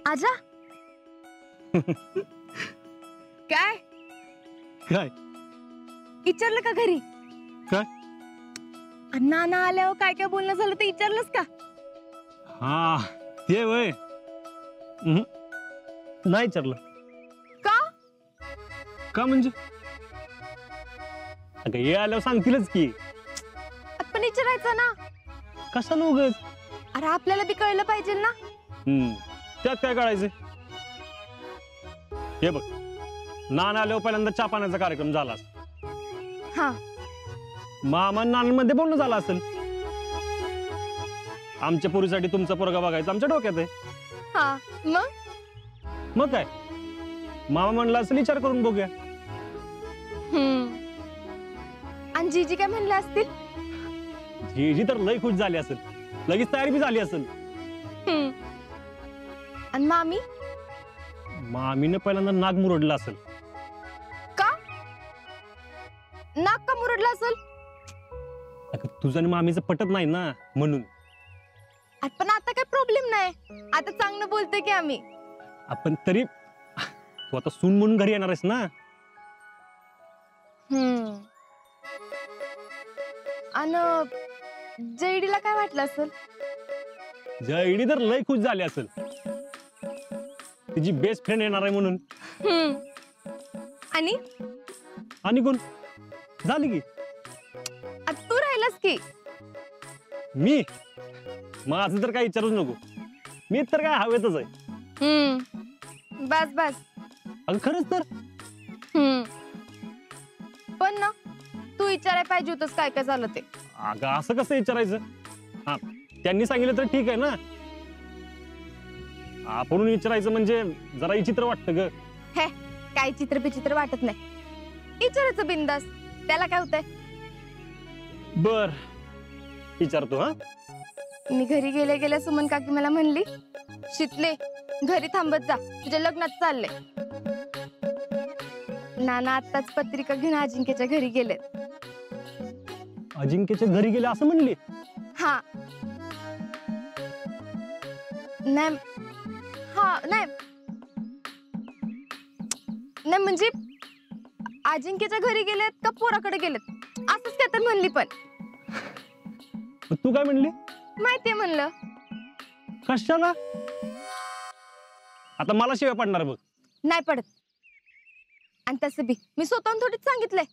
आजा काय काय विचारलं का घरी? काय नाना आल्यावर काय काय बोलणं झालं ते विचारलंस का? हा ते वय नाही विचारलं. का? का म्हणजे अगं हे आल्यावर सांगतीलच की. पण विचारायचं ना. कशाला उगाच? अरे आपल्याला बी कळलं पाहिजे ना. त्यात काय कळायचं? हे बघ नाना आल्यावर पहिल्यांदा चहा पाण्याचा कार्यक्रम झाला. हा मामा नानांमध्ये बोलणं झालं असेल. आमच्या पोरीसाठी तुमचा पोरगा बघायचा आमच्या डोक्यात आहे. हा मग काय मामा म्हणला असेल विचार करून बघूया. आणि जीजी काय म्हणले असतील? जीजी तर लय खुश झाली असेल. लगेच तयारी बी झाली असेल. आणि मामी? मामीने पहिल्यांदा नाग मुरडला असेल. का? नाक का मुरडला असेल? तुझं आणि मामीचं पटत नाही ना म्हणून. पण आता काय प्रॉब्लेम नाही. आता चांगलं बोलतोय की आम्ही. आपण तरी तू आता सून म्हणून घरी येणार आहेस ना. आणि जयडीला काय वाटलं असेल? जयडी तर लय खुश झाली असेल. तिची बेस्ट फ्रेंड येणार आहे म्हणून. आणि आणि कोण झाली की? आता तू राहिलास की. मी माझं तर काय विचारूच नको. मी तर काय हवेतच आहे. बस बस. अगं खरंच तर. पण ना तू विचारायला पाहिजे होतस काय काय झालं ते. अगं असं कसं विचारायचं? हा त्यांनी सांगितलं तर ठीक आहे ना. आपण विचारायचं म्हणजे जरा विचित्र वाटतं ग. हे काय चित्र बिचित्र वाटत नाही. विचारायचं बिंदास. त्याला काय होतंय? बर विचारतो. हा मी घरी गेले गेल्या सुमन काकी मला म्हणली शितले घरी थांबत जा तुझ्या लग्नात चालले. नाना आत्ताच पत्रिका घेऊन अजिंक्यच्या घरी गेलेत. अजिंक्यच्या घरी गेले असं म्हणली? हा नाही. हा नाही नाही म्हणजे अजिंक्यच्या घरी गेलेत का पोराकडे गेलेत असंच काय तर म्हणली. पण तू काय म्हणली? माहितीये म्हणलं. कशाला? आता मला शिवाय पडणार बघ. नाही पडत. आणि तसं बी मी स्वतःहून थोडीच सांगितलंय.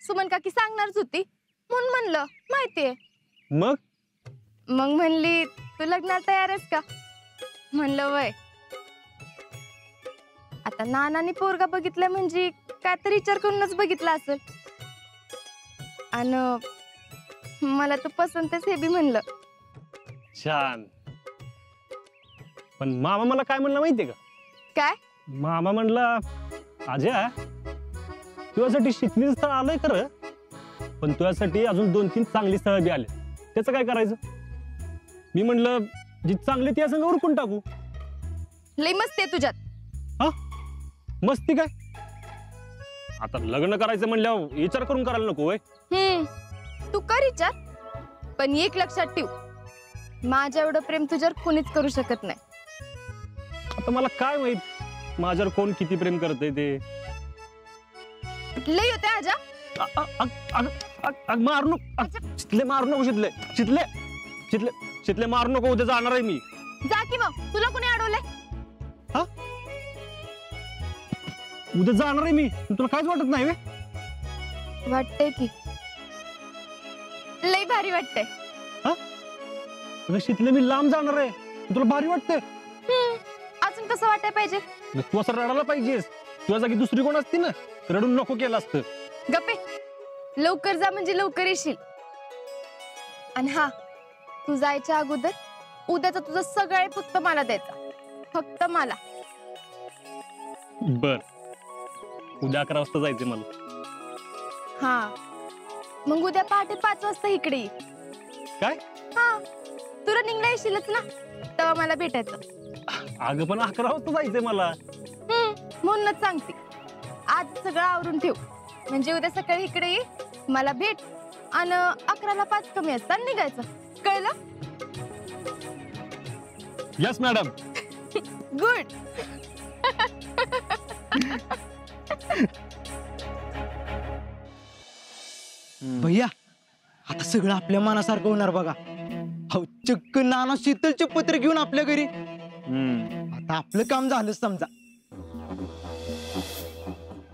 सुमन काकी सांगणारच होती म्हणून म्हणलं माहितीये. मग मग म्हणली तू लग्नाला तयार आहेस का? म्हणलं वय. आता नानानी पोरगा बघितलाय म्हणजे काय तर विचार करूनच बघितला असेल. आणि मला तू पसंत आहेस हे बी म्हणलं. छान. पण मामा मला काय म्हणलं माहितीये का? काय? मामा म्हणला आज्या तुझ्यासाठी शिकलीचं स्थळ आलंय खरं पण तुझ्यासाठी अजून 2-3 चांगली स्थळ बी आले. त्याचं काय करायचं? मी म्हणलं जी चांगली ती असं उरकून टाकू. लई मस्ती आहे तुझ्यात. हा मस्ती काय? आता लग्न करायचं म्हणल्यावर विचार करून करायला नको वय. तू कर विचार. पण एक लक्षात ठेव माझ्या एवढं प्रेम तुझ्यावर कोणीच करू शकत नाही. आता मला काय माहित माझ्यावर कोण किती प्रेम करते ते. लई होते आजा. मारू नको. शितले मारू नको. शितले शितले शितले शितले मारू नको. उद्या जाणार आहे मी. जा की मग. तुला कोणी अडवलंय? हा उद्या जाणार आहे मी. तुला काहीच वाटत नाही? वाटतंय की लई भारी वाटतंय. हा शितले मी लांब जाणार आहे. तुला भारी वाटतंय? अजून कसं वाटाय पाहिजे? तू असं रडायला पाहिजेस. तुझ्या जागी दुसरी कोण असती ना रडून नको केलं असतं. गप्पे. लवकर जा म्हणजे लवकर येशील. आणि हा तू जायच्या अगोदर उद्याचा तुझा सगळे फक्त मला द्यायचा. फक्त मला. बर उद्या 11 वाजता जायचे मला. हा मग उद्या पहाटे 5 वाजता इकडे ये. काय? हा तू रनिंगला येशीलच ना तेव्हा मला भेटायचं. अगं पण 11 वाजता जायचंय मला. म्हणूनच सांगते आज सगळं आवरून ठेव म्हणजे उद्या सकाळी इकडे ये मला भेट. आणि 11ला 5 कमी असतात निघायचं. कळलं? Yes madam. गुड. भैया आता सगळं आपल्या मनासारखं होणार बघा. हो चक्क नाना शीतलचे पत्र घेऊन आपल्या घरी. आता आपलं काम झालं समजा.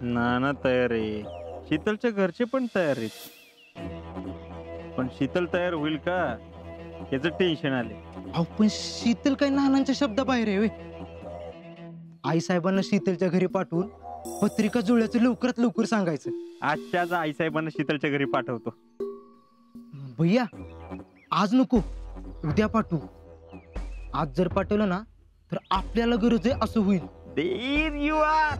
नाना तयार आहे, शीतलच्या घरचे पण तयार आहेत, पण शीतल तयार होईल का याच टेन्शन आले. अहो पण शीतल काय नानांच्या शब्दाबाहेर आहे व्हय? आई साहेबांना शीतलच्या घरी पाठवून पत्रिका जुळल्याचं लवकरात लवकर सांगायचं. आजच्या आज आईसाहेबांना शीतलच्या घरी पाठवतो. भैया आज नको, उद्या पाठवू. आज जर पाठवलं ना तर आपल्याला गरज आहे असं होईल. There you are.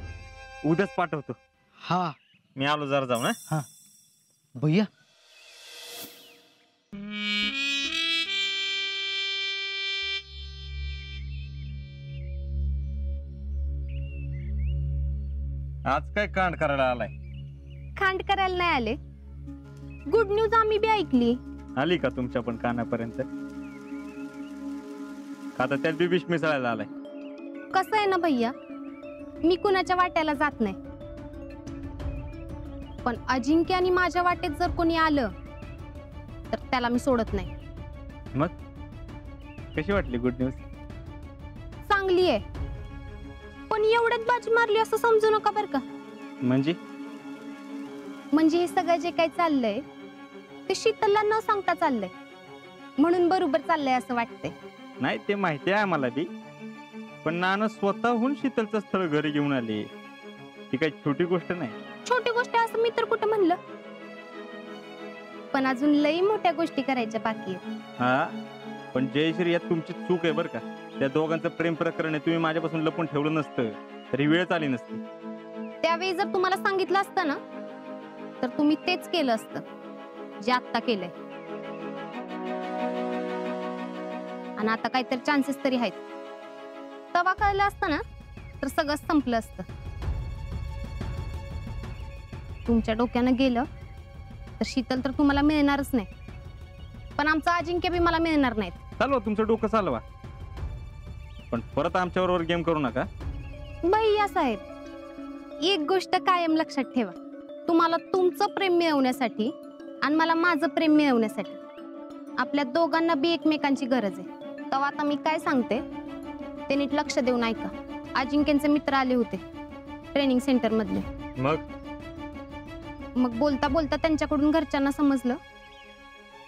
उद्याच पाठवतो. हा मी आलो जरा जाऊ ना. हा भैया आज काय कांड करायला आलाय? खांड करायला नाही आले. गुड न्यूज आम्ही बी ऐकली. आली का तुमच्या पण कानापर्यंत? का तर त्यात बी विष मिसळायला आलाय. कसं आहे ना भैया, मी कुणाच्या वाट्याला जात नाही, पण अजिंक्य आणि माझ्या वाटेत जर कोणी आलं तर त्याला मी सोडत नाही. मग कशी वाटली गुड न्यूज? चांगली आहे, पण एवढ्यात बाजी मारली असं समजू नका बरं का. म्हणजे हे सगळं जे काही चाललंय ते शीतलला न सांगता चाललंय, म्हणून बरोबर चाललंय असं वाटतंय. नाही ते माहिती आहे आम्हाला बी, पण नाना स्वतःहून शीतलचं स्थळ घरी घेऊन आले. ती काही छोटी गोष्ट नाही. छोटी गोष्ट असं मी तर कुठं म्हणलं, पण अजून लई मोठ्या गोष्टी करायच्या बाकी आहेत. हा पण जयश्री यात तुमची चूक आहे बरं का. त्या दोघांचं प्रेम प्रकरण आहे, तुम्ही माझ्यापासून लपून ठेवलं नसतं तरी वेळच आली नसती. त्यावेळी जर तुम्हाला सांगितलं असतं ना तर तुम्ही तेच केलं असतं जे आत्ता केलंय. आणि आता काहीतरी चान्सेस तरी आहेत. तवा कळलं असतं ना तर सगळं संपलं असतं. तुमच्या डोक्यानं गेलं तर शीतल तर तुम्हाला मिळणारच नाही, पण आमचं अजिंक्य बी मला मिळणार नाहीत. चालवा तुमचं डोकं चालवा, पण परत आमच्या बरोबर गेम करू नका. भैया साहेब, एक गोष्ट कायम लक्षात ठेवा, तुम्हाला तुमचं प्रेम मिळवण्यासाठी आणि मला माझं प्रेम मिळवण्यासाठी आपल्या दोघांना बी एकमेकांची गरज आहे. तेव्हा आता मी काय सांगते ते नीट लक्ष देऊन ऐका. अजिंक्यचे मित्र आले होते ट्रेनिंग सेंटर मधले. मग बोलता बोलता त्यांच्याकडून घरच्यांना समजलं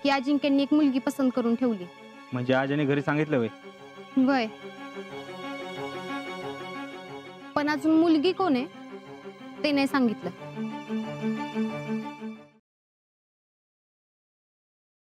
की अजिंक्यांनी एक मुलगी पसंत करून ठेवली. म्हणजे आजीने घरी सांगितलं वय? वय, पण अजून मुलगी कोण आहे ते नाही सांगितलं.